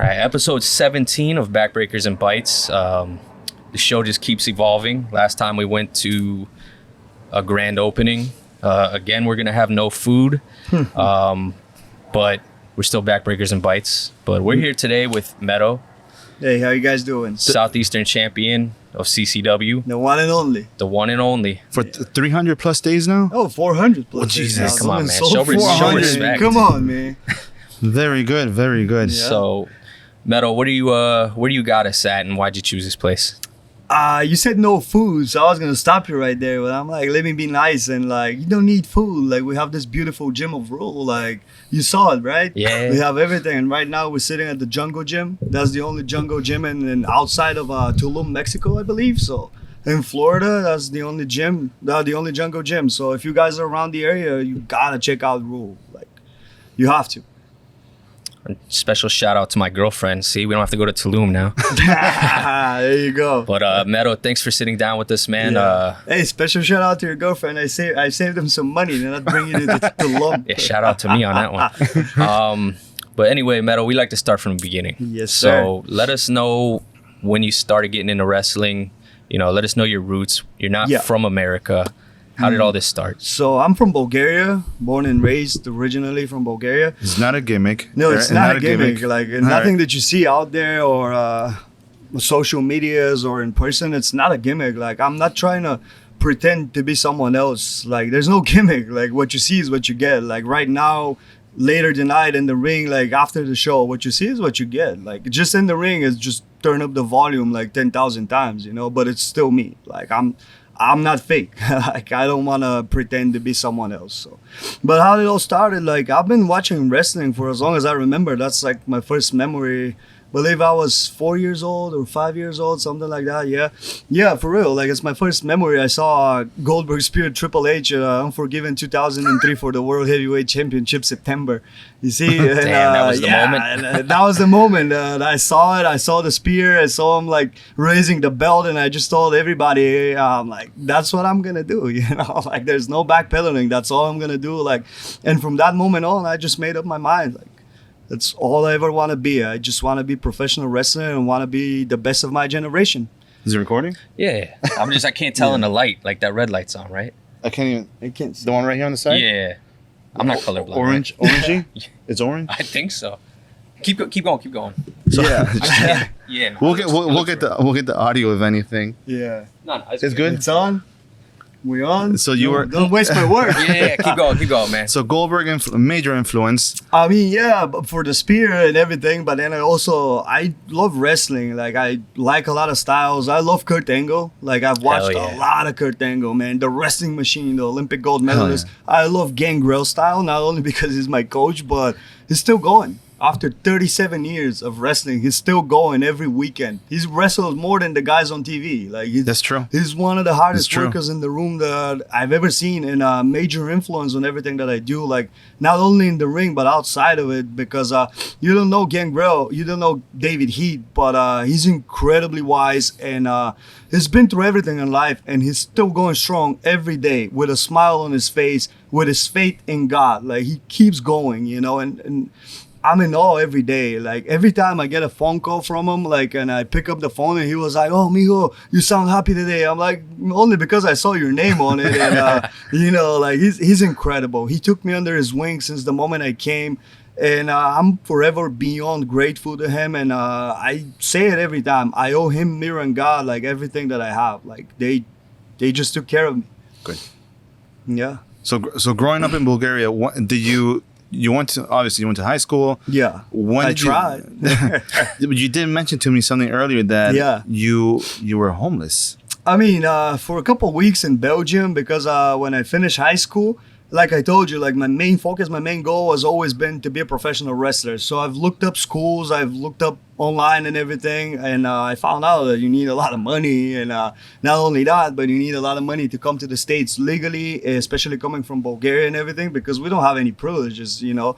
right, episode 17 of Backbreakers and Bites. The show just keeps evolving. Last time we went to a grand opening. Again, we're going to have no food, but we're still Backbreakers and Bites. But we're here today with Meto. Hey, how you guys doing? Southeastern Champion of CCW. The one and only. The one and only. For 300 plus days now? Oh, 400 plus. Oh, Jesus. Come on, man. So Show 400. respect. Come on, man. Very good, very good. Yeah. So, Meto, where do you got us at, and why'd you choose this place? You said no food, so I was gonna stop you right there. But I'm like, let me be nice and like, you don't need food. Like, we have this beautiful gym of rule. Like, you saw it, right? Yeah. We have everything. And right now we're sitting at the Jungle Gym. That's the only Jungle Gym in outside of Tulum, Mexico, I believe. So in Florida, that's the only gym, the only Jungle Gym. So if you guys are around the area, you gotta check out Rule. Like, you have to. Special shout out to my girlfriend. See, we don't have to go to Tulum now. There you go. But Meto, thanks for sitting down with us, man. Yeah. Hey, special shout out to your girlfriend. I saved them some money. They're not bringing it to Tulum. Yeah, shout out to me on that one. But anyway, Meto, we like to start from the beginning. Yes, sir. So let us know when you started getting into wrestling. You know, let us know your roots. You're not from America. How did all this start? So I'm from Bulgaria, born and raised originally from Bulgaria. It's not a gimmick. No, it's not a gimmick. Like, nothing right. that you see out there or social medias or in person, it's not a gimmick. Like, I'm not trying to pretend to be someone else. Like, there's no gimmick. Like, what you see is what you get. Like, right now, later tonight in the ring, like after the show, what you see is what you get. Like, just in the ring is just turn up the volume like 10,000 times, you know, but it's still me. Like, I'm not fake. Like, I don't want to pretend to be someone else. So, but how it all started, like, I've been watching wrestling for as long as I remember. That's like my first memory. I believe I was 4 years old or 5 years old, something like that. Yeah, for real. Like, it's my first memory. I saw Goldberg spear Triple H Unforgiven 2003 for the World Heavyweight Championship, September. You see? And, Damn, that was the moment. And, that was the moment. I saw it. I saw the spear. I saw him like raising the belt, and I just told everybody, like, that's what I'm gonna do. You know, like, there's no backpedaling. That's all I'm gonna do. Like, and from that moment on, I just made up my mind. Like, that's all I ever want to be. I just want to be professional wrestler and want to be the best of my generation. Is it recording? Yeah. I can't tell in the light. Like, that red light's on, right? I can't even. I can't see. The one right here on the side? Yeah. I'm not colorblind. Orange? Orangey? It's orange? I think so. Keep going. So, Yeah. Yeah. No, we'll get the audio if anything. Yeah. No, It's good? It's on. We on. So you were. Don't waste my work. Yeah, keep going, man. So Goldberg, major influence. I mean, yeah, but for the spear and everything, but then I love wrestling. Like, I like a lot of styles. I love Kurt Angle. Like, I've watched a lot of Kurt Angle, man. The wrestling machine, the Olympic gold medalist. Yeah. I love Gangrel style, not only because he's my coach, but he's still going. After 37 years of wrestling, he's still going every weekend. He's wrestled more than the guys on TV. Like, That's true. He's one of the hardest That's true. workers in the room that I've ever seen, and a major influence on everything that I do. Like, not only in the ring, but outside of it, because you don't know Gangrel, you don't know David Heat, but he's incredibly wise, and he's been through everything in life, and he's still going strong every day with a smile on his face, with his faith in God. Like, he keeps going, you know, and I'm in awe every day. Like, every time I get a phone call from him, like, and I pick up the phone and he was like, "Oh, mijo, you sound happy today." I'm like, only because I saw your name on it. And, you know, like, he's incredible. He took me under his wing since the moment I came. And I'm forever beyond grateful to him. And I say it every time. I owe him, Miro, and God, like, everything that I have. Like, they just took care of me. Good. Yeah. So growing up in Bulgaria, you went to high school. Yeah. I tried. You did mention to me something earlier that you were homeless. I mean, for a couple of weeks in Belgium, because when I finished high school, like I told you, like, my main focus, my main goal has always been to be a professional wrestler. So I've looked up schools, I've looked up online and everything, and I found out that you need a lot of money, and not only that, but you need a lot of money to come to the States legally, especially coming from Bulgaria and everything, because we don't have any privileges, you know.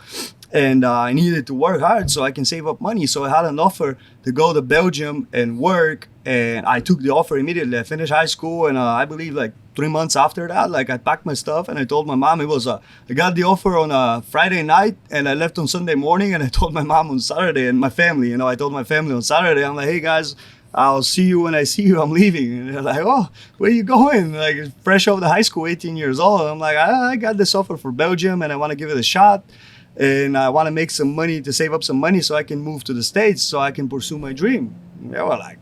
And I needed to work hard so I can save up money. So I had an offer to go to Belgium and work and I took the offer immediately. I finished high school, and I believe like 3 months after that, like I packed my stuff and I told my mom. I got the offer on a Friday night, and I left on Sunday morning, and I told my mom on Saturday, and my family, I told my family on Saturday, I'm like, hey guys, I'll see you when I see you. I'm leaving. And they're like, oh, where you going? Like, fresh out of high school, 18 years old. I'm like, I got this offer for Belgium, and I want to give it a shot. And I want to make some money, to save up some money so I can move to the States so I can pursue my dream. And they were like,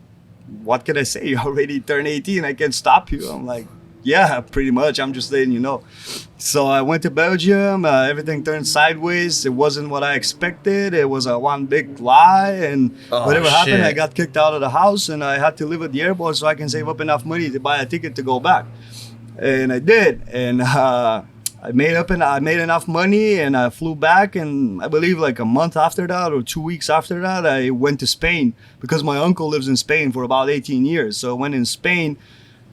what can I say? You already turned 18. I can't stop you. I'm like, yeah, pretty much. I'm just letting you know. So I went to Belgium. Everything turned sideways. It wasn't what I expected. It was a one big lie. And whatever happened, I got kicked out of the house, and I had to live at the airport so I can save up enough money to buy a ticket to go back. And I did. And I made enough money, and I flew back. And I believe like a month after that, or 2 weeks after that, I went to Spain because my uncle lives in Spain for about 18 years. So I went in Spain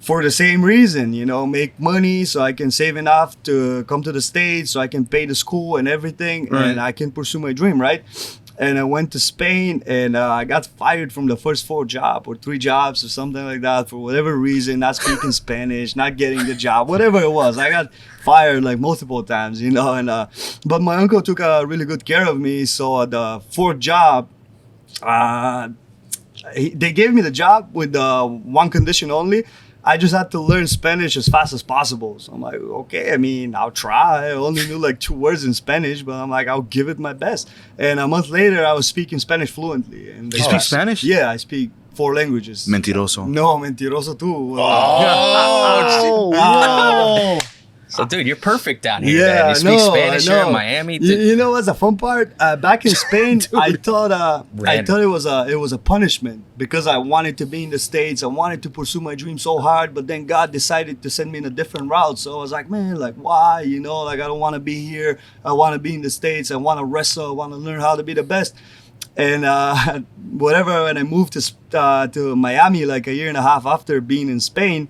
for the same reason, make money so I can save enough to come to the States so I can pay the school and everything, and I can pursue my dream, right? And I went to Spain, and I got fired from the first 4 jobs or 3 jobs or something like that for whatever reason, not speaking Spanish, not getting the job, whatever it was. I got fired like multiple times, and but my uncle took really good care of me. So the 4th job, they gave me the job with one condition only. I just had to learn Spanish as fast as possible. So I'm like, okay, I'll try. I only knew like 2 words in Spanish, but I'm like, I'll give it my best. And a month later, I was speaking Spanish fluently. And you speak Spanish? Yeah, I speak 4 languages. Mentiroso. No, mentiroso too. Oh, so, dude, you're perfect down here. Yeah, man. You speak Spanish here in Miami. You know what's the fun part? Back in Spain, I thought it was a punishment because I wanted to be in the States. I wanted to pursue my dream so hard, but then God decided to send me in a different route. So I was like, man, like why? I don't want to be here. I want to be in the States. I want to wrestle. I want to learn how to be the best. And when I moved to Miami like a year and a half after being in Spain,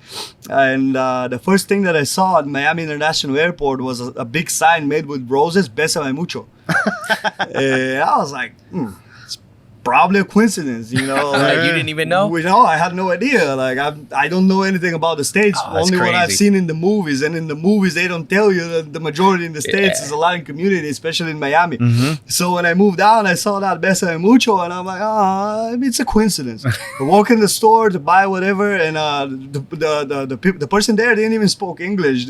and the first thing that I saw at Miami International Airport was a big sign made with roses, Bésame mucho. And I was like, it's probably a coincidence, Like you didn't even know? No, I had no idea. Like I don't know anything about the States. Only what I've seen in the movies. And in the movies, they don't tell you that the majority in the States is a Latin community, especially in Miami. Mm-hmm. So when I moved down, I saw that Bésame mucho, and I'm like, it's a coincidence. I walk in the store to buy whatever, and the person there didn't even speak English.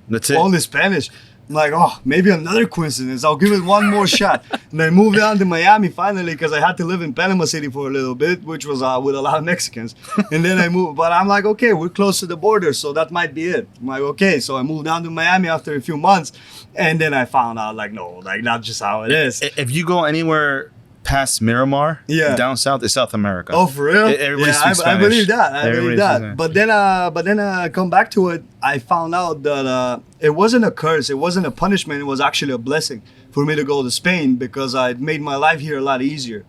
That's only Spanish. I'm like, maybe another coincidence. I'll give it one more shot. And I moved down to Miami finally because I had to live in Panama City for a little bit, which was with a lot of Mexicans. And then I moved. But I'm like, okay, we're close to the border, so that might be it. I'm like, okay. So I moved down to Miami after a few months. And then I found out, like, no, like, not just how it is. If you go anywhere past Miramar, down south is South America. Oh, for real? Everybody speaks Spanish. I believe that. I believe that. But then I come back to it. I found out that it wasn't a curse. It wasn't a punishment. It was actually a blessing for me to go to Spain because it made my life here a lot easier.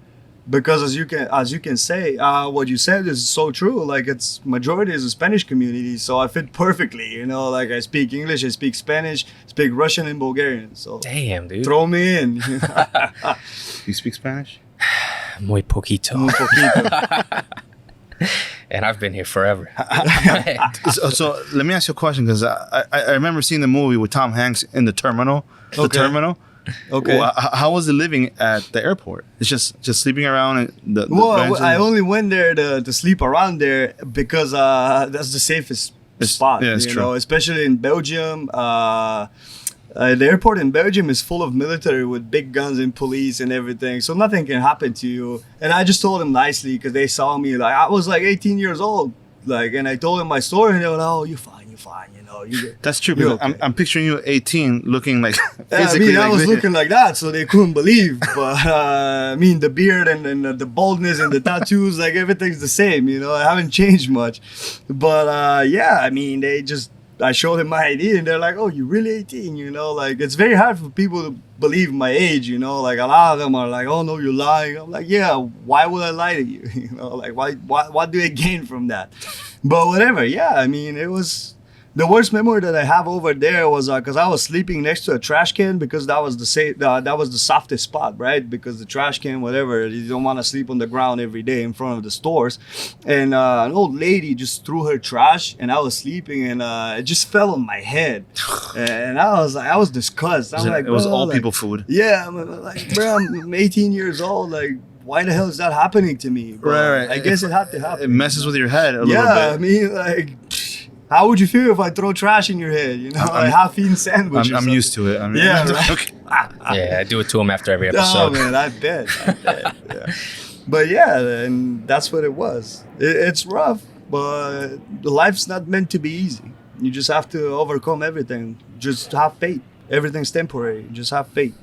Because as you can say, what you said is so true. Like it's majority is a Spanish community, so I fit perfectly. Like I speak English, I speak Spanish, speak Russian and Bulgarian. So damn, dude, throw me in. You speak Spanish? Muy poquito. Muy poquito. And I've been here forever. So let me ask you a question because I remember seeing the movie with Tom Hanks in the terminal. The terminal. Okay. Well, how was it living at the airport? It's just sleeping around. I only went there to sleep around there because that's the safest spot. Yeah, it's true. Especially in Belgium. The airport in Belgium is full of military with big guns and police and everything, so nothing can happen to you. And I just told them nicely because they saw me like I was like 18 years old, and I told them my story, and they were like, "Oh, you're fine." That's true. Because okay. I'm picturing you 18, looking like physically. I was looking like that, so they couldn't believe. But the beard and the baldness and the tattoos, like everything's the same. I haven't changed much. But I showed them my ID, and they're like, "Oh, you're really 18?" Like it's very hard for people to believe my age. Like a lot of them are like, "Oh no, you're lying." I'm like, "Yeah, why would I lie to you?" Like what do I gain from that? But whatever. Yeah, it was The worst memory that I have over there was because I was sleeping next to a trash can because that was the softest spot, right? Because the trash can, whatever, you don't want to sleep on the ground every day in front of the stores. And an old lady just threw her trash, and I was sleeping, and it just fell on my head. And I was disgusted. I'm like, it was old like, people food. Yeah, I'm like, bro, I'm 18 years old. Like, why the hell is that happening to me? But Right. I guess it had to happen. It messes with your head a little bit. Yeah, I mean, like, how would you feel if I throw trash in your head? You know, like half-eaten sandwich. I'm used to it. Yeah, right. Yeah, I do it to him after every Oh episode. man, I bet. Yeah. But yeah, and that's what it was. It's rough, but life's not meant to be easy. You just have to overcome everything. Just have faith. Everything's temporary. Just have faith.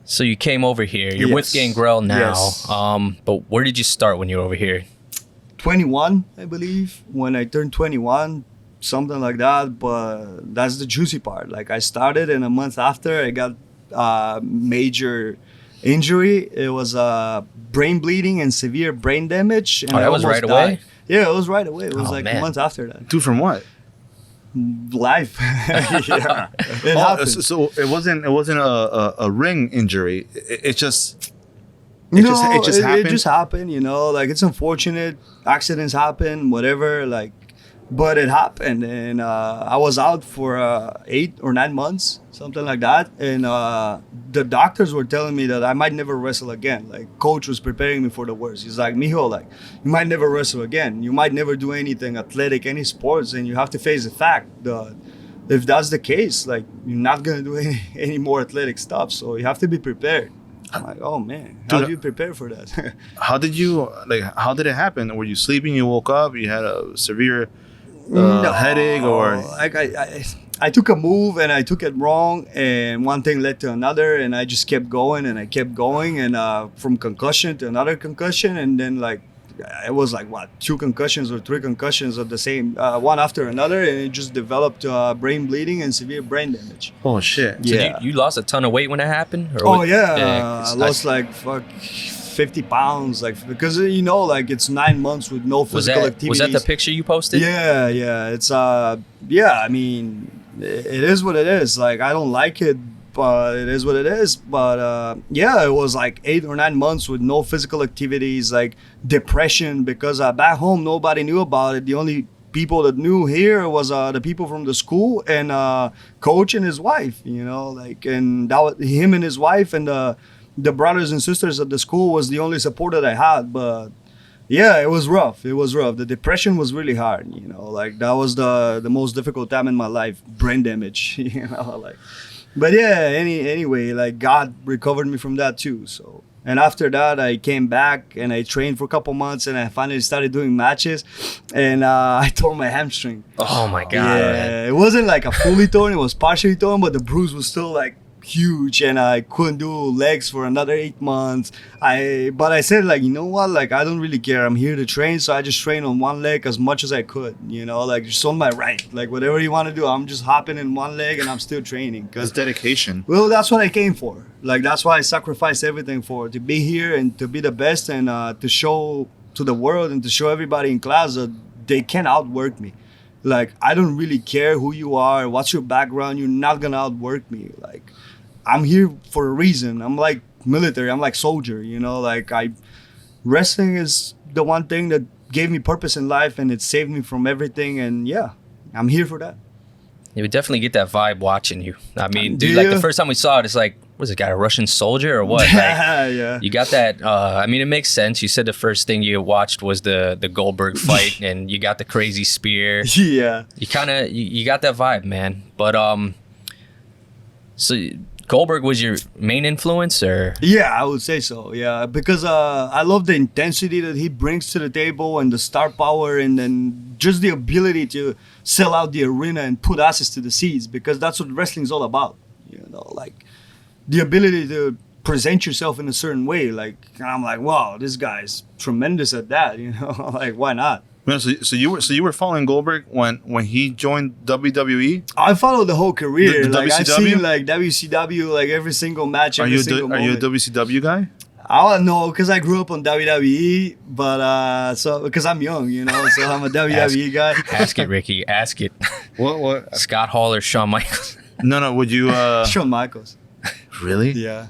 So you came over here. You're with Yes. Gangrel now. Yes. But where did you start when you were over here? 21, I believe, when I turned 21, something like that. But that's the juicy part. Like, I started, and a month after, I got major injury. It was brain bleeding and severe brain damage. And Oh, that I was almost right away? died. Yeah, it was right away. It was Oh, like man. a month after that. Dude, from what? Life. Yeah, it happened. So it wasn't a ring injury. It just It happened. just happened, you know, like it's unfortunate. Accidents happen, whatever, like, but it happened. And I was out for 8 or 9 months, something like that. And the doctors were telling me that I might never wrestle again. Like, coach was preparing me for the worst. He's like, Mijo, like, you might never wrestle again. You might never do anything athletic, any sports. And you have to face the fact that if that's the case, like, you're not going to do any more athletic stuff. So you have to be prepared. I'm like, oh man, how do you prepare for that? How did it happen? Were you sleeping? You woke up? You had a severe headache, or I took a move and I took it wrong, and one thing led to another, and I just kept going and I kept going, and from concussion to another concussion, and then like it was like 2 concussions or 3 concussions of the same one after another, and it just developed brain bleeding and severe brain damage. oh shit? So Yeah. you lost a ton of weight when it happened? Or Oh what- yeah, 'cause I lost like 50 pounds, like, because you know, like, it's 9 months with no was physical that activities. the picture you posted? Yeah, it's yeah, I mean, it is what it is. Like, I don't like it, but it is what it is. But yeah, it was like 8 or 9 months with no physical activities, like depression, because back home nobody knew about it. The only people that knew here was the people from the school and coach and his wife, you know, like, and that was him and his wife, and the brothers and sisters at the school was the only support that I had. But yeah, it was rough. The depression was really hard, you know, like, that was the most difficult time in my life, brain damage, you know, like. But yeah, anyway, like, God recovered me from that too. So, and after that, I came back and I trained for a couple months, and I finally started doing matches, and I tore my hamstring. Oh my god. Yeah, Man. it wasn't like a fully torn, it was partially torn, but the bruise was still like huge, and I couldn't do legs for another 8 months. But I said, like, you know what, like, I don't really care, I'm here to train, so I just trained on one leg as much as I could, you know, like, just on my right, like, whatever you want to do, I'm just hopping in one leg and I'm still training, It's because dedication. well, that's what I came for. Like, that's why I sacrificed everything for, to be here and to be the best, and to show to the world and to show everybody in class that they can outwork me. Like, I don't really care who you are, what's your background, you're not gonna outwork me. Like, I'm here for a reason. I'm like military, I'm like soldier, you know, like, wrestling is the one thing that gave me purpose in life, and it saved me from everything, and yeah, I'm here for that. You would definitely get that vibe watching you. I mean, dude, Do like the you? first time we saw it, it's like, was it got a Russian soldier or what? Like, Yeah. you got that. I mean, it makes sense. You said the first thing you watched was the Goldberg fight, and you got the crazy spear. Yeah. You kind of you got that vibe, man. But so Goldberg was your main influence, or? Yeah, I would say so. Yeah, because I love the intensity that he brings to the table, and the star power, and then just the ability to sell out the arena and put asses to the seats, because that's what wrestling's all about. You know, like, the ability to present yourself in a certain way. Like, and I'm like, wow, this guy's tremendous at that. You know, like, why not? Man, so you were following Goldberg when he joined WWE. I follow the whole career. The like, I've WCW? seen like WCW, like every single match, every single Are you a moment. WCW guy? I don't know, because I grew up on WWE, but so because I'm young, so I'm a WWE guy. Ask it, Ricky. Ask it. What? Scott Hall or Shawn Michaels? No. Would you? Shawn Michaels. Really? Yeah.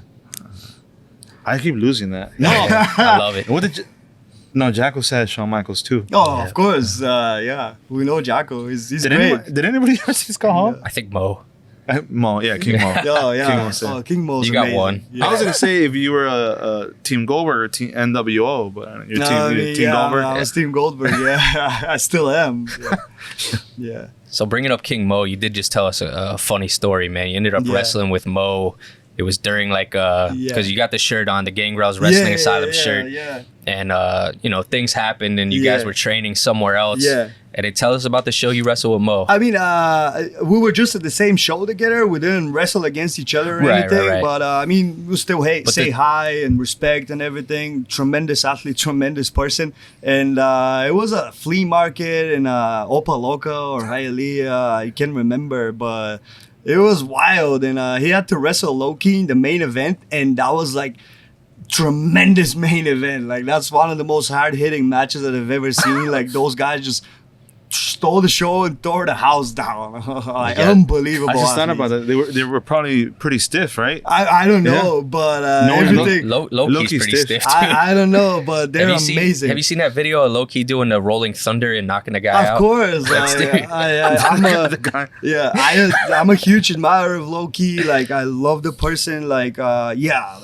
I keep losing that. No, I love it. What did? No, Jacko said Shawn Michaels too. Oh, of course. Yeah, we know Jacko. He's great. Did anybody ever see Scott Hall? I think Mo. Mo, yeah, King Mo. Oh, yeah. King Mo said. Oh, King Mo's You got amazing. one. Yeah. I was gonna say if you were a Team Goldberg or Team NWO, but you're Team Goldberg. I was Team Goldberg. Yeah, I still am. Yeah. So bringing up King Mo, you did just tell us a funny story, man. You ended up wrestling with Mo. It was during because you got the shirt on, the Gangrel's Wrestling Asylum shirt. Yeah. And, things happened and you guys were training somewhere else. Yeah. And they tell us about the show you wrestled with Mo. I mean, we were just at the same show together. We didn't wrestle against each other or anything. Right. But, we still say hi and respect and everything. Tremendous athlete, tremendous person. And it was a flea market in Opaloka or Hialeah. I can't remember, but it was wild. And he had to wrestle Loki in the main event. And that was like tremendous main event. Like, that's one of the most hard-hitting matches that I've ever seen. Like, those guys just stole the show and tore the house down. Unbelievable. I just thought athletes. about that. They were probably pretty stiff, right? I don't know, but everything. Loki's pretty stiff too. I don't know, but they're amazing. Have you seen that video of Loki doing the rolling thunder and knocking the guy out? Of course. I'm a huge admirer of Loki. Like, I love the person. Like,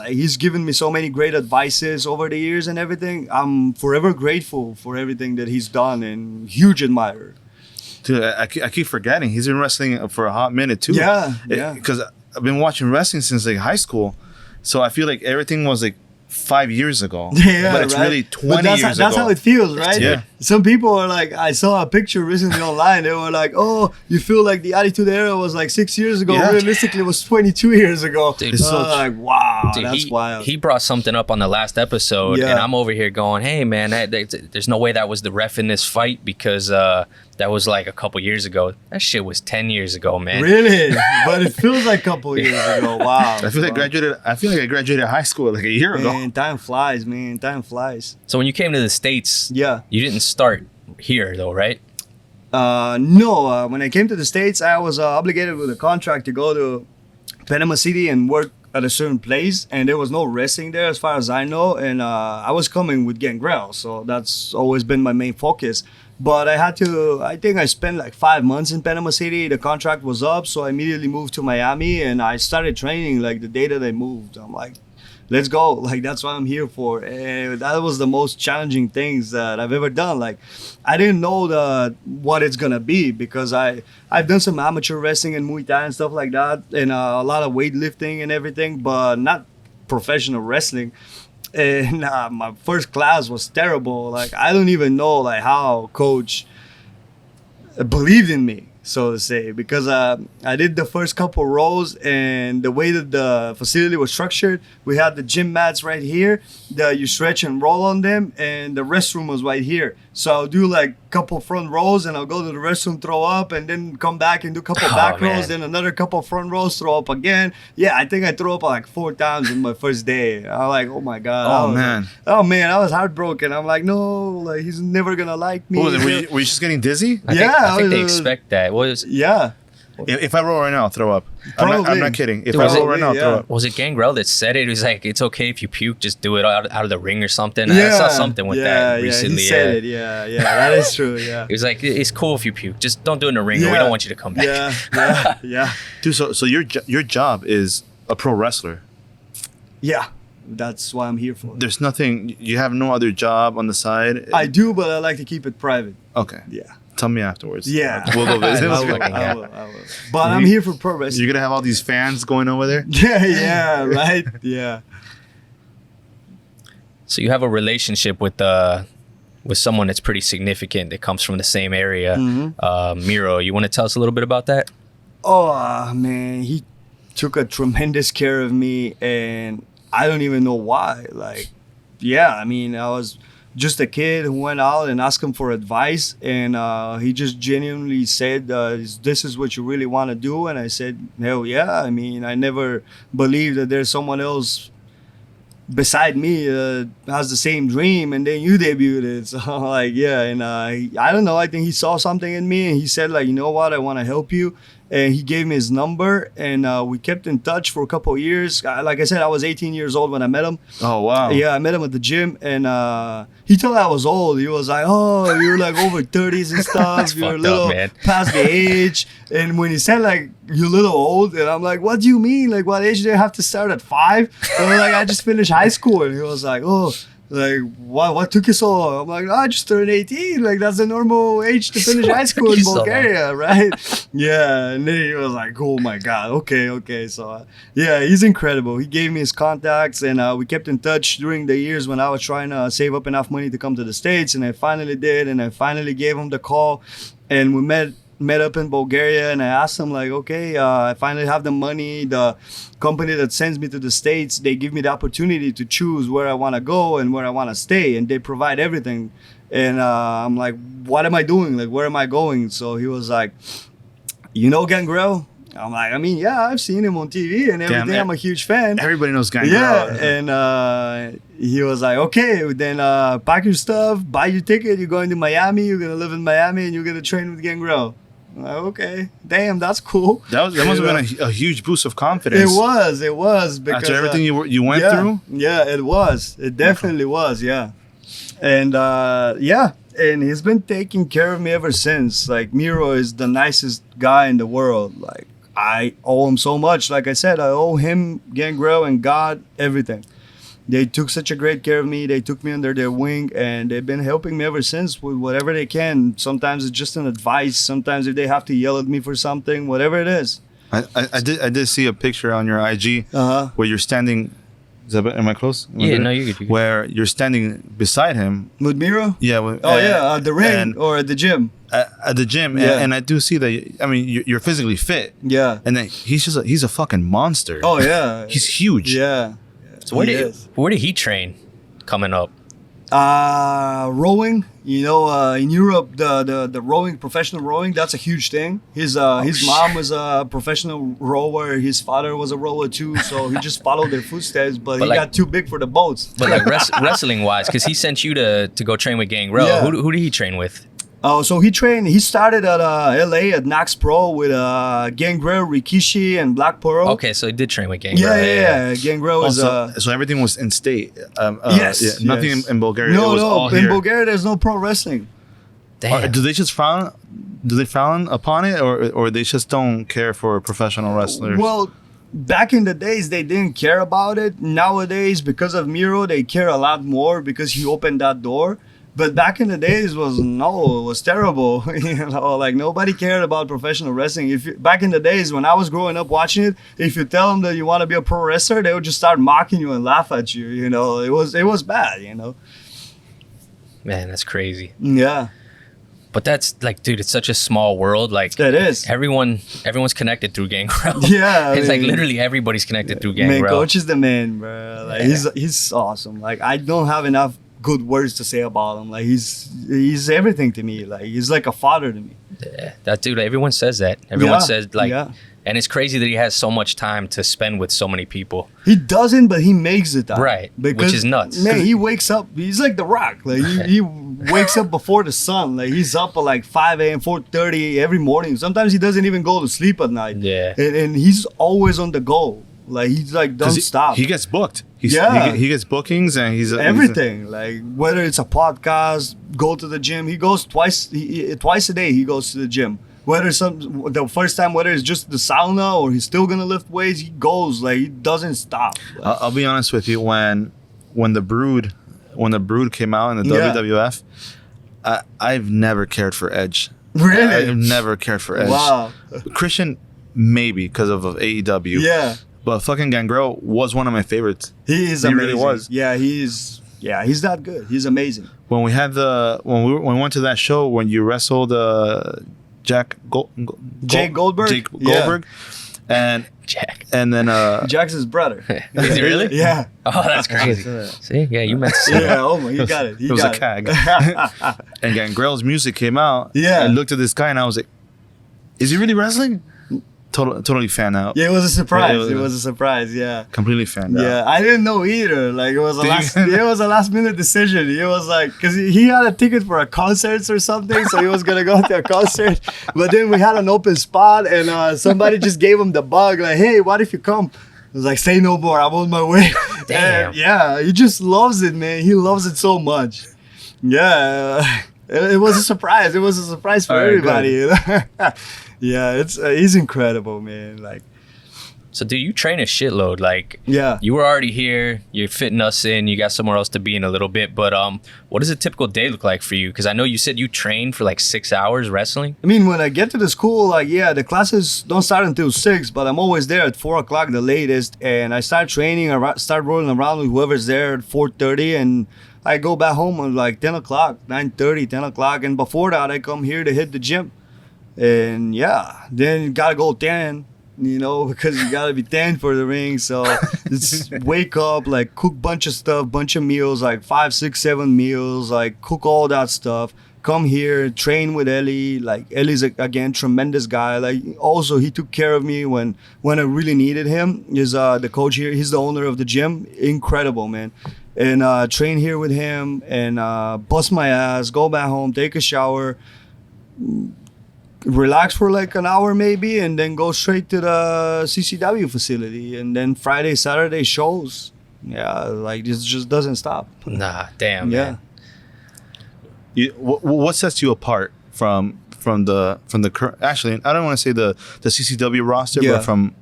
he's given me so many great advices over the years and everything. I'm forever grateful for everything that he's done and huge admirer. Dude, I keep forgetting. He's been wrestling for a hot minute too. Yeah. Because I've been watching wrestling since like high school, so I feel like everything was like 5 years ago. Yeah, but it's really 20 years ago. That's how it feels, right? Yeah. Some people are like, I saw a picture recently online. They were like, "Oh, you feel like the Attitude Era was like 6 years ago. Yeah. Realistically, it was 22 years ago." Dude, like, wow, Dude, that's wild. He brought something up on the last episode, and I'm over here going, "Hey, man, there's no way that was the ref in this fight because that was like a couple years ago. That shit was 10 years ago, man." Really? But it feels like a couple years ago. Wow. I feel like I graduated high school like a year ago. Man, time flies, man. Time flies. So when you came to the States, Yeah. you didn't start here though, right? No. When I came to the States, I was obligated with a contract to go to Panama City and work at a certain place, and there was no wrestling there as far as I know, and I was coming with Gangrel, so that's always been my main focus. But I think I spent like 5 months in Panama City. The contract was up, so I immediately moved to Miami, and I started training like the day that I moved. I'm like, let's go. Like, that's what I'm here for. And that was the most challenging things that I've ever done. Like, I didn't know what it's gonna be because I've done some amateur wrestling and Muay Thai and stuff like that, and a lot of weightlifting and everything, but not professional wrestling. And my first class was terrible. Like, I don't even know like how coach believed in me, so to say, because I did the first couple rows, and the way that the facility was structured, we had the gym mats right here that you stretch and roll on them, and the restroom was right here. So I'll do like a couple front rows, and I'll go to the restroom, throw up, and then come back and do a couple back rows, then another couple front rows, throw up again. Yeah, I think I threw up like 4 times in my first day. I'm like, oh my God. I was heartbroken. I'm like, no, like, he's never gonna like me. What was it? Were you just getting dizzy? I think they expect that. Yeah. If I roll right now, I'll throw up. Probably. I'm not kidding. If Dude, I roll right now, I'll throw up. Was it Gangrel that said it? He was like, "It's okay if you puke, just do it out of the ring or something." I saw something with that recently. He said it. Yeah, that is true. Yeah. He was like, "It's cool if you puke, just don't do it in the ring, or we don't want you to come back." Yeah. Dude, so your job is a pro wrestler. Yeah, that's what I'm here for. There's nothing. You have no other job on the side. I do, but I like to keep it private. Okay. Yeah. Tell me afterwards. Yeah. We'll go visit. I will. But I'm here for pro wrestling. You're gonna have all these fans going over there. Yeah, right. Yeah. So you have a relationship with someone that's pretty significant that comes from the same area, Miro. You want to tell us a little bit about that? Oh man, he took a tremendous care of me, and I don't even know why. Like, yeah, I mean, I was just a kid who went out and asked him for advice, and he just genuinely said, this is what you really want to do? And I said, hell yeah. I mean, I never believed that there's someone else beside me has the same dream, and then you debuted. So like, yeah, and I don't know. I think he saw something in me, and he said like, you know what, I want to help you. And he gave me his number, and we kept in touch for a couple of years. Like I said, I was 18 years old when I met him. Oh, wow. Yeah, I met him at the gym, and he thought I was old. He was like, "Oh, you're like over 30s and stuff. You're a little past the age." And when he said like, "You're a little old," and I'm like, "What do you mean? Like, what age do I have to start at 5?" And I'm like, "I just finished high school." And he was like, "Oh." Like, what took you so long? I'm like, I just turned 18. Like, that's the normal age to finish high school in Bulgaria, right? Yeah. And then he was like, oh my God. Okay. So, yeah, he's incredible. He gave me his contacts, and we kept in touch during the years when I was trying to save up enough money to come to the States. And I finally did. And I finally gave him the call. And we met up in Bulgaria, and I asked him like, okay, I finally have the money. The company that sends me to the States, they give me the opportunity to choose where I want to go and where I want to stay, and they provide everything. And I'm like, what am I doing? Like, where am I going? So he was like, you know Gangrel? I'm like, I mean, yeah, I've seen him on TV and everything. I'm a huge fan. Everybody knows Gangrel. Yeah, and he was like, okay, then pack your stuff, buy your ticket. You're going to Miami. You're gonna live in Miami, and you're gonna train with Gangrel. Like, okay, damn, that's cool. That must have been a huge boost of confidence. It was because after everything you went through. Yeah, it was. It definitely was. Yeah, and and he's been taking care of me ever since. Like, Miro is the nicest guy in the world. Like, I owe him so much. Like I said, I owe him, Gangrel, and God everything. They took such a great care of me. They took me under their wing, and they've been helping me ever since with whatever they can. Sometimes it's just an advice. Sometimes if they have to yell at me for something, whatever it is. I did see a picture on your IG where you're standing. Am I close? No, you're good. Where you're standing beside him. With Miro? Yeah. At the ring or at the gym? At the gym. Yeah. And I do see that, I mean, you're physically fit. Yeah. And then he's a fucking monster. Oh, yeah. He's huge. Yeah. So where did he train coming up? Rowing. You know, in Europe, the rowing, professional rowing, that's a huge thing. His mom was a professional rower. His father was a rower too. So he just followed their footsteps, but he got too big for the boats. But like wrestling wise, because he sent you to go train with Gangrel. Yeah. Who did he train with? Oh, so he started at LA at Nax Pro with Gangrel, Rikishi, and Black Pearl. Okay, so he did train with Gangrel. Yeah. Gangrel was so everything was in state. Yes. Yeah, nothing in Bulgaria. No. In Bulgaria, there's no pro wrestling. Damn. Do they just frown? Do they frown upon it, or they just don't care for professional wrestlers? Well, back in the days, they didn't care about it. Nowadays, because of Miro, they care a lot more because he opened that door. But back in the days, it was terrible. You know, like nobody cared about professional wrestling. Back in the days when I was growing up watching it, if you tell them that you want to be a pro wrestler, they would just start mocking you and laugh at you. You know, it was bad. You know. Man, that's crazy. Yeah. But that's like, dude, it's such a small world. Like, it is. Everyone's connected through Gangrel. Yeah, it's like literally everybody's connected through Gangrel. Man, Coach is the man, bro. Like he's awesome. Like, I don't have enough good words to say about him. Like, he's everything to me. Like, he's like a father to me. Yeah, that dude. Everyone says that. Everyone says like. Yeah. And it's crazy that he has so much time to spend with so many people. He doesn't, but he makes it time. Right, which is nuts. Man, he wakes up. He's like The Rock. Like he wakes up before the sun. Like, he's up at like 5 a.m., 4:30 every morning. Sometimes he doesn't even go to sleep at night. Yeah. And he's always on the go. Like, he's like, don't stop. He gets booked. He gets bookings, and he's everything. Like, whether it's a podcast, go to the gym. He goes twice a day. He goes to the gym. Whether it's just the sauna or he's still gonna lift weights, he goes. Like, he doesn't stop. Like, I'll be honest with you. When the Brood came out in the WWF, I've never cared for Edge. Really? I've never cared for Edge. Wow. Christian, maybe because of AEW. Yeah. But fucking Gangrel was one of my favorites. He is amazing. He really was. Yeah, he's that good. He's amazing. When we went to that show when you wrestled Jake Goldberg. Yeah. And Jack. And then Jack's his brother. Is he really? Yeah. Oh, that's crazy. See, yeah, you meant to say yeah. Oh my, you got it. It was a CAG. And Gangrel's music came out. Yeah. I looked at this guy and I was like, "Is he really wrestling?" totally fan out. Yeah, it was a surprise. It was a surprise. Yeah. Completely fan out. Yeah, I didn't know either. Like it was a last minute decision. It was like because he had a ticket for a concert or something, so he was gonna go to a concert. But then we had an open spot, and somebody just gave him the bug. Like, hey, what if you come? I was like, say no more. I'm on my way. Damn. And yeah, he just loves it, man. He loves it so much. Yeah, it was a surprise. It was a surprise for everybody. Yeah, he's incredible, man. Like, so do you train a shitload? Like, yeah, you were already here. You're fitting us in. You got somewhere else to be in a little bit. But what does a typical day look like for you? Because I know you said you train for like 6 hours wrestling. I mean, when I get to the school, like, yeah, the classes don't start until 6, but I'm always there at 4 o'clock, the latest. And I start training, start rolling around with whoever's there at 4:30, and I go back home at like 10 o'clock, 9:30, 10 o'clock. And before that, I come here to hit the gym. And yeah, then you gotta go 10, you know, because you gotta be 10 for the ring. So it's wake up, like cook bunch of stuff, bunch of meals, like 5, 6, 7 meals, like cook all that stuff. Come here, train with Ellie. Like Ellie's again tremendous guy. Like also he took care of me when I really needed him. He's the coach here. He's the owner of the gym. Incredible, man. And train here with him and bust my ass. Go back home, take a shower. Relax for like an hour maybe, and then go straight to the CCW facility, and then Friday, Saturday shows. Yeah, like this just doesn't stop. Nah, damn. Yeah. Man. What sets you apart from the current? Actually, I don't want to say the CCW roster, but from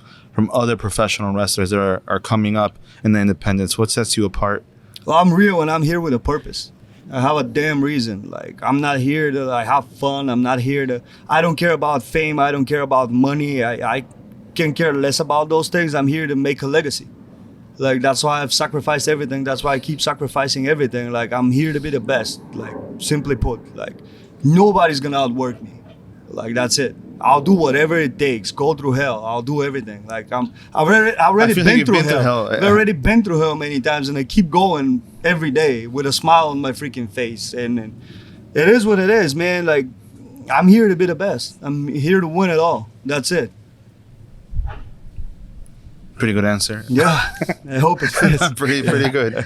other professional wrestlers that are coming up in the independents. What sets you apart? Well, I'm real, and I'm here with a purpose. I have a damn reason. Like, I'm not here to like have fun. I'm not here to, I don't care about fame. I don't care about money. I can care less about those things. I'm here to make a legacy. Like, that's why I've sacrificed everything. That's why I keep sacrificing everything. Like, I'm here to be the best. Like, simply put, like, nobody's gonna outwork me. Like, that's it. I'll do whatever it takes. Go through hell. I'll do everything. Like, I've already been through hell. I've already been through hell many times, and I keep going every day with a smile on my freaking face. And it is what it is, man. Like, I'm here to be the best. I'm here to win it all. That's it. Pretty good answer. Yeah, I hope it fits. pretty good.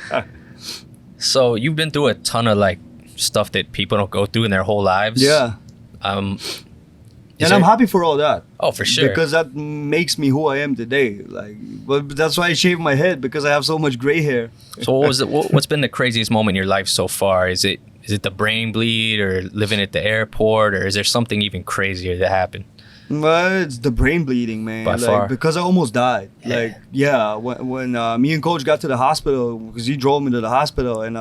So you've been through a ton of like stuff that people don't go through in their whole lives. Yeah. And I'm happy for all that. Oh, for sure. Because that makes me who I am today. Like, but that's why I shaved my head, because I have so much gray hair. So what's been the craziest moment in your life so far? Is it the brain bleed, or living at the airport, or is there something even crazier that happened? Well, it's the brain bleeding, man. By far. Because I almost died. Yeah. Like, yeah, when me and Coach got to the hospital, because he drove me to the hospital, and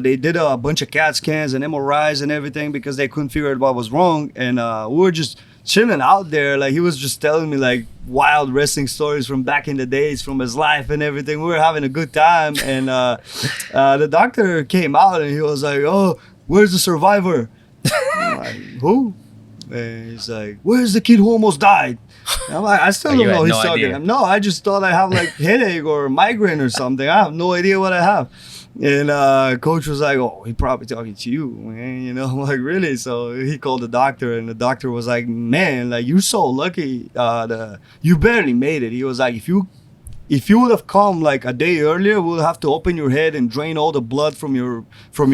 they did a bunch of CAT scans and MRIs and everything because they couldn't figure out what was wrong. And we were just chilling out there. Like, he was just telling me like wild wrestling stories from back in the days, from his life and everything. We were having a good time. And the doctor came out and he was like, "Oh, where's the survivor?" I'm like, "Who?" And he's like, "Where's the kid who almost died?" And I'm like, "I still don't know who he's talking about." No, I just thought I have like headache or migraine or something. I have no idea what I have. And Coach was like, "Oh, he's probably talking to you, man." You know, I'm like, "Really?" So he called the doctor, and the doctor was like, "Man, like, you're so lucky. You barely made it." He was like, If you would have come like a day earlier, we'll have to open your head and drain all the blood from your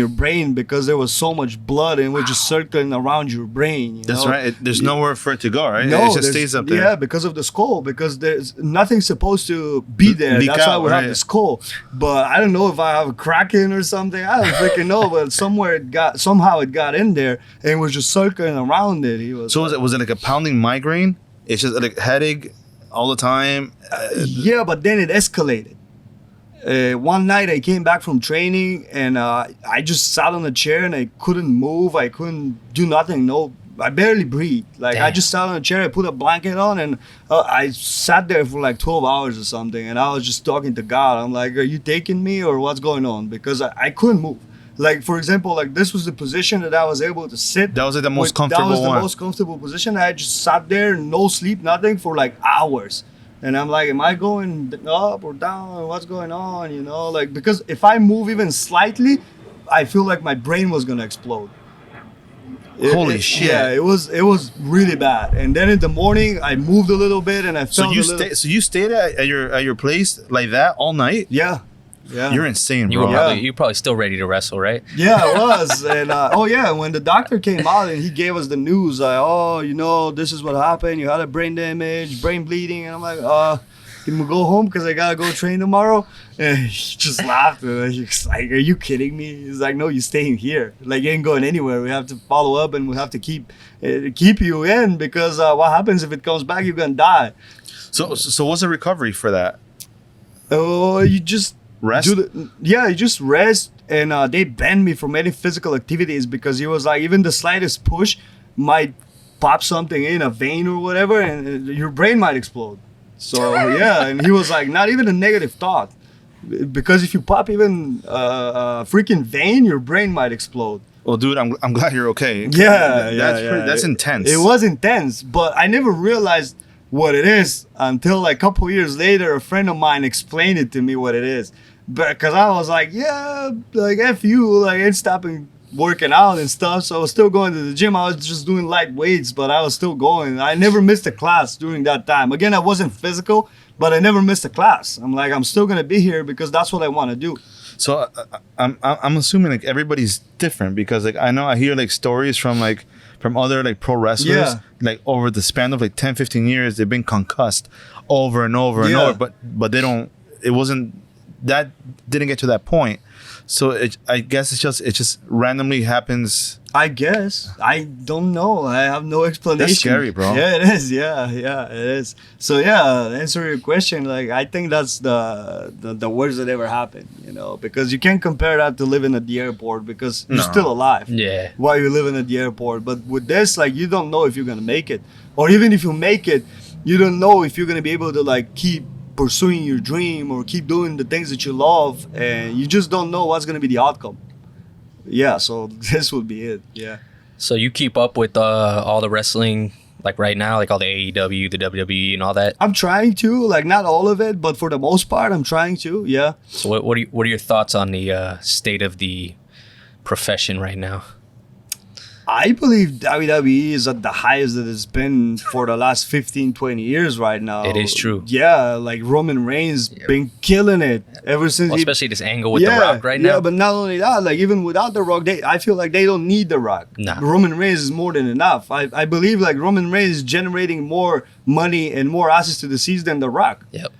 brain, because there was so much blood and we're just circling around your brain. That's right. There's nowhere for it to go, right? No, it just stays up there. Yeah, because of the skull. Because there's nothing supposed to be there. That's why we have the skull. But I don't know if I have a crack in or something. I don't freaking know. But somehow it got in there and was just circling around it. So was it like a pounding migraine? It's just like headache all the time? Yeah, but then it escalated. One night I came back from training and I just sat on a chair and I couldn't move. I couldn't do nothing. No, I barely breathed. Like, damn. I just sat on a chair, I put a blanket on, and I sat there for like 12 hours or something. And I was just talking to God. I'm like, "Are you taking me, or what's going on?" Because I couldn't move. Like, for example, like, this was the position that I was able to sit. That was like the most comfortable one. That was the most comfortable position. I just sat there, no sleep, nothing, for like hours. And I'm like, am I going up or down? What's going on? You know, like, because if I move even slightly, I feel like my brain was going to explode. Holy shit! Yeah, it was really bad. And then in the morning, I moved a little bit, and I felt So you stayed at your place like that all night? Yeah. Yeah. You're insane, You bro. were probably still ready to wrestle, right? Yeah, I was. And when the doctor came out and he gave us the news, like, this is what happened. You had a brain damage, brain bleeding. And I'm like, can we go home because I gotta go train tomorrow? And he just laughed. And he's like, are you kidding me? He's like, no, you're staying here. Like, you ain't going anywhere. We have to follow up and we have to keep you in because what happens if it comes back? You're gonna die. So what's the recovery for that? Oh, you just Rest? You just rest. And they banned me from any physical activities because he was like, even the slightest push might pop something in a vein or whatever, and your brain might explode. So yeah, and he was like, not even a negative thought, because if you pop even a freaking vein, your brain might explode. Well, dude, I'm glad you're okay. That's intense. It was intense, but I never realized what it is until like a couple years later. A friend of mine explained it to me what it is, because I was like, yeah, like F you, like I ain't stopping working out and stuff. So I was still going to the gym. I was just doing light weights, but I was still going. I never missed a class during that time. Again, I wasn't physical, but I never missed a class. I'm like, I'm still gonna be here because that's what I want to do. So I'm assuming like everybody's different because like I know I hear like stories from other like pro wrestlers like over the span of like 10-15 years they've been concussed over and over and over, but they don't. It wasn't that didn't get to that point. So I guess it's just randomly happens. I guess. I don't know. I have no explanation. That's scary, bro. Yeah, it is. Yeah, it is. So yeah, answer your question. Like I think that's the worst that ever happened. Because you can't compare that to living at the airport because you're still alive. Yeah. While you're living at the airport, but with this, like you don't know if you're gonna make it, or even if you make it, you don't know if you're gonna be able to like keep pursuing your dream or keep doing the things that you love, and you just don't know what's going to be the outcome. Yeah, so this would be it. Yeah. So you keep up with all the wrestling like right now, like all the AEW, the WWE, and all that? I'm trying to, like not all of it, but for the most part, I'm trying to. Yeah. So what are your thoughts on the state of the profession right now? I believe WWE is at the highest that it's been for the last 15, 20 years right now. It is true. Yeah, like Roman Reigns been killing it ever since. Well, especially this angle with The Rock right now. Yeah, but not only that, like even without The Rock, I feel like they don't need The Rock. Nah. Roman Reigns is more than enough. I believe like Roman Reigns is generating more money and more assets to the seas than The Rock. Yep.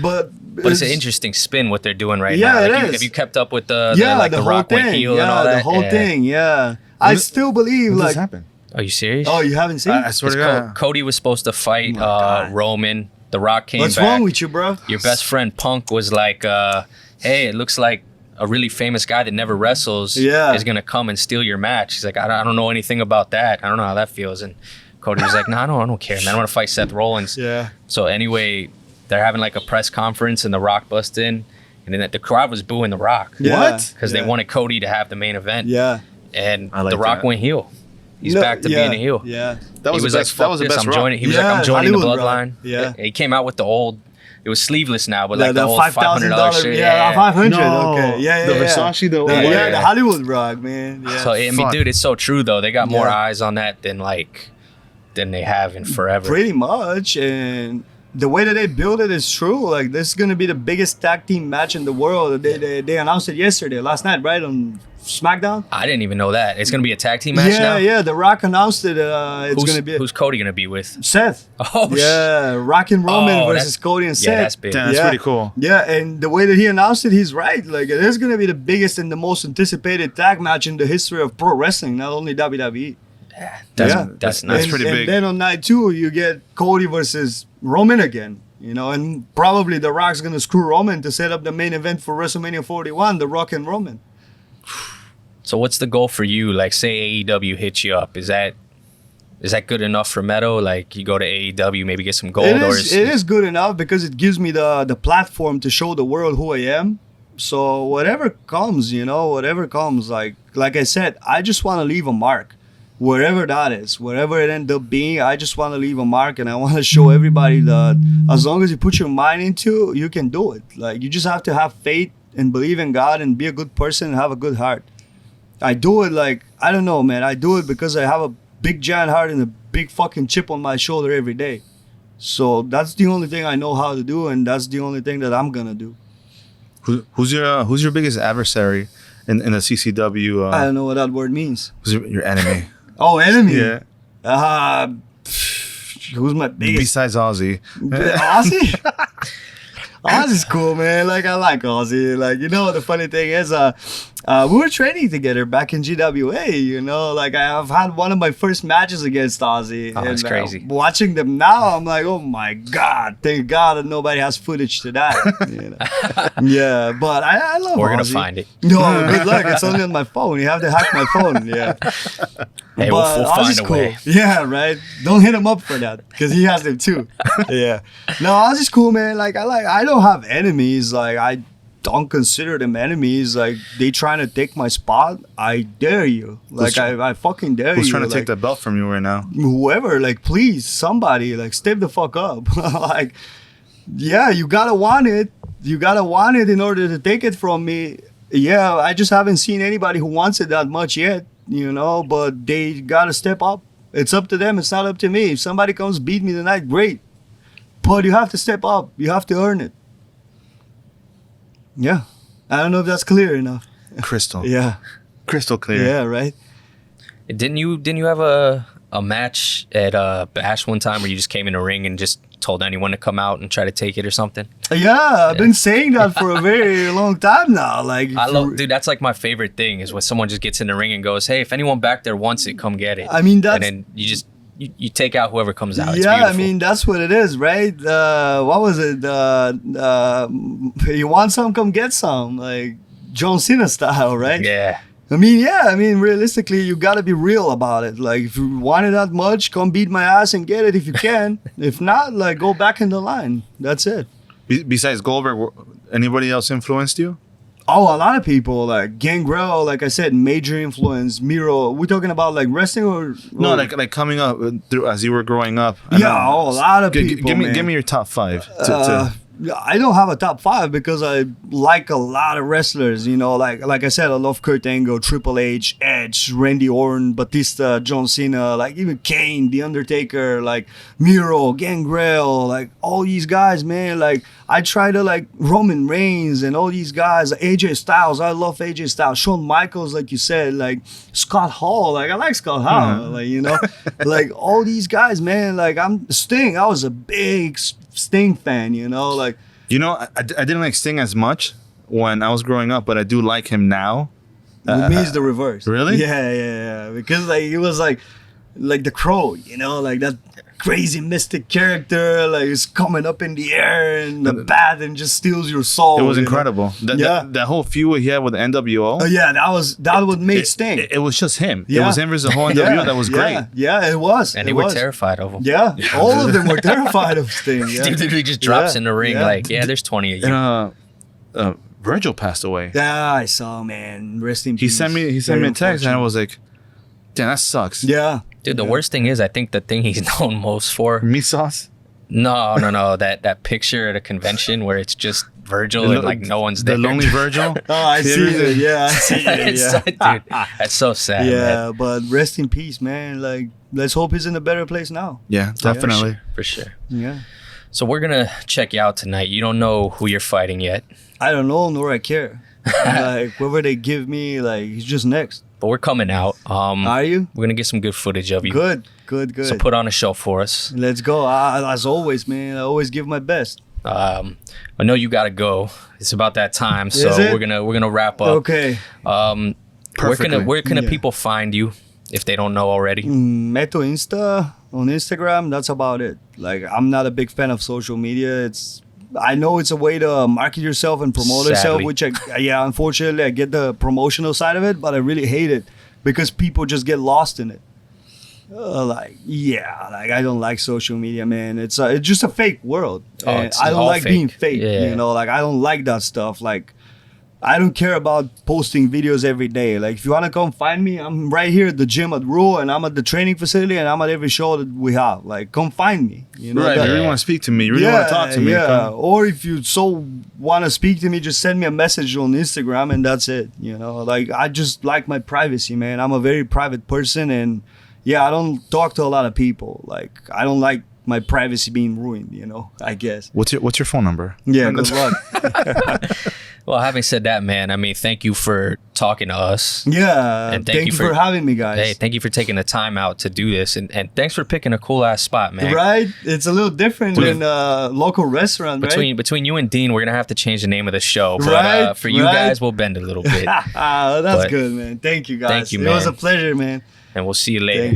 But it's an interesting spin what they're doing right now. Yeah, like it is. Have you kept up with the whole Rock thing. went heel and all that? The whole thing, yeah. I still believe When like. does this happen? Are you serious? Oh, you haven't seen? I swear to God. Cody was supposed to fight Roman. The Rock came What's back. wrong with you, bro? Your best friend Punk was like, hey, it looks like a really famous guy that never wrestles is going to come and steal your match. He's like, I don't know anything about that. I don't know how that feels. And Cody was like, no, I don't care, man. I want to fight Seth Rollins. Yeah. So anyway, they're having like a press conference and The Rock busts in. And then the crowd was booing The Rock. Yeah. What? Because they wanted Cody to have the main event. Yeah. And I like The Rock that. went heel. He's back to being a heel. Yeah. That was He was the like, best. fuck That was the this, best I'm Rock. joining. He was like, I'm joining the Hollywood Rock. bloodline. Yeah. He came out with the old. It was sleeveless now, but like the old $5,000 $500 shirt. Yeah, 500. No. Okay. Yeah. The Versace, the yeah, white. the Hollywood Rock, man. Yeah. So I mean, Fuck. dude, it's so true though. They got more Yeah. eyes on that than they have in forever. Pretty much, and the way that they build it is true. Like this is gonna be the biggest tag team match in the world. They announced it last night, right on SmackDown. I didn't even know that. It's gonna be a tag team match now. Yeah. The Rock announced it. It's gonna be Who's Cody gonna be with? Seth. Oh, Yeah, Rock and Roman Oh, versus that's- Cody and Seth. Yeah, that's big. Damn, that's pretty cool. Yeah, and the way that he announced it, he's right. Like, it is going to be the biggest and the most anticipated tag match in the history of pro wrestling, not only WWE. That's nice. That's pretty big. And then on night 2, you get Cody versus Roman again. And probably The Rock's going to screw Roman to set up the main event for WrestleMania 41, The Rock and Roman. So what's the goal for you? Like, say AEW hits you up. Is that good enough for Meto? Like, you go to AEW, maybe get some gold, It is good enough because it gives me the platform to show the world who I am. So whatever comes, whatever comes, like I said, I just want to leave a mark. Wherever that is, wherever it ends up being, I just want to leave a mark, and I want to show everybody that as long as you put your mind into, you can do it. Like, you just have to have faith and believe in God and be a good person and have a good heart. I do it like, I don't know, man. I do it because I have a big giant heart and a big fucking chip on my shoulder every day. So that's the only thing I know how to do, and that's the only thing that I'm gonna do. Who's your biggest adversary in the CCW? I don't know what that word means. Who's your enemy? Oh, enemy. Yeah. Who's my biggest? Besides Ozzy. Ozzy? Ozzy's cool, man. Like, I like Ozzy. Like, you know, the funny thing is, we were training together back in GWA, you know. Like, I've had one of my first matches against Ozzy. Oh, that's crazy. Watching them now, I'm like, oh my God. Thank God that nobody has footage to that. You know? Yeah, but I love We're Ozzy. going to find it. No, good luck. It's only on my phone. You have to hack my phone. Yeah. Hey, we'll find a way. Yeah, right. Don't hit him up for that because he has them too. Yeah. No, Ozzy's cool, man. Like I don't have enemies. Like I don't consider them enemies. Like they trying to take my spot. I dare you. Like I fucking dare you. Who's trying to take that belt from you right now? Whoever. Like please, somebody. Like step the fuck up. Like yeah, you gotta want it. You gotta want it in order to take it from me. Yeah, I just haven't seen anybody who wants it that much yet. You know, but they gotta step up. It's up to them. It's not up to me. If somebody comes beat me tonight, great. But you have to step up. You have to earn it. Yeah. I don't know if that's clear enough. Crystal. Yeah. Crystal clear. Yeah, right? Didn't you have a match at Bash one time where you just came in the ring and just told anyone to come out and try to take it or something? Yeah, I've been saying that for a very long time now. Like, dude, that's like my favorite thing is when someone just gets in the ring and goes, "Hey, if anyone back there wants it, come get it." I mean, that's... And then you just you take out whoever comes out. It's yeah, beautiful. I mean, that's what it is, right? What was it? You want some, come get some. Like John Cena style, right? Yeah. I mean, realistically, you gotta be real about it. Like, if you want it that much, come beat my ass and get it if you can. If not, like, go back in the line. That's it. Besides Goldberg, anybody else influenced you? Oh, a lot of people. Like Gangrel, like I said, major influence. Miro. We're talking about like wrestling or no, like coming up through as you were growing up. A lot of people. Give me your top five. I don't have a top five because I like a lot of wrestlers, you know, like I said, I love Kurt Angle, Triple H, Edge, Randy Orton, Batista, John Cena, like even Kane, The Undertaker, like Miro, Gangrel, like all these guys, man. Like I try to like Roman Reigns and all these guys, AJ Styles, I love AJ Styles, Shawn Michaels, like you said, like Scott Hall, like I like Scott Hall, like, you know, like all these guys, man. Like I'm Sting, I was a big Sting fan, you know, like. You know, I didn't like Sting as much when I was growing up, but I do like him now. With me, it's the reverse. Really? Yeah. Because like he was like the Crow, you know, like that crazy mystic character, like he's coming up in the air and the bat and just steals your soul. It was incredible. That whole feud he had with the NWO. Oh yeah, that what made Sting. It was just him. Yeah. It was him versus the whole NWO. That was great. Yeah, it was. And they were terrified of him. Yeah, all of them were terrified of Sting. Yeah. Dude literally just drops in the ring like, yeah, there's 20 of you. And, Virgil passed away. Yeah, I saw, man. Rest in peace. He sent me a text and I was like, damn, that sucks. Yeah. Dude, the worst thing is, I think the thing he's known most for... Meat sauce? No. That picture at a convention where it's just Virgil and like no one's there. The lonely Virgil? Oh, I see it. Yeah, I see it. Yeah. Dude, that's so sad, yeah, man. But rest in peace, man. Like, let's hope he's in a better place now. Yeah, definitely. For sure. Yeah. So we're going to check you out tonight. You don't know who you're fighting yet. I don't know, nor I care. Like, whatever they give me, like, he's just next. But we're coming out. Are you? We're going to get some good footage of you. Good. So put on a show for us. Let's go. As always, man, I always give my best. I know you got to go. It's about that time. So we're gonna wrap up. Okay. Where can people find you if they don't know already? Meto Insta on Instagram. That's about it. Like, I'm not a big fan of social media. I know it's a way to market yourself and promote yourself, which unfortunately I get the promotional side of it, but I really hate it because people just get lost in it. I don't like social media, man. It's just a fake world. And I don't like being fake. Yeah. You know, like I don't like that stuff. Like I don't care about posting videos every day. Like, if you want to come find me, I'm right here at the gym at Raw, and I'm at the training facility, and I'm at every show that we have. Like, come find me. You know, Right. You really want to speak to me. You really want to talk to me. Yeah. Come. Or if you so want to speak to me, just send me a message on Instagram, and that's it. You know, like, I just like my privacy, man. I'm a very private person, and yeah, I don't talk to a lot of people. Like, I don't like my privacy being ruined, you know, I guess. What's your phone number? Yeah, good luck. Well, having said that, man, I mean, thank you for talking to us. Yeah, And thank you for having me, guys. Hey, thank you for taking the time out to do this. And thanks for picking a cool ass spot, man. Right? It's a little different than a local restaurant, right? Between you and Dean, we're going to have to change the name of the show. But Right, for you right. guys, we'll bend a little bit. That's But good, man. Thank you, guys. thank you, It was man. a pleasure, man. And we'll see you later. Thank you.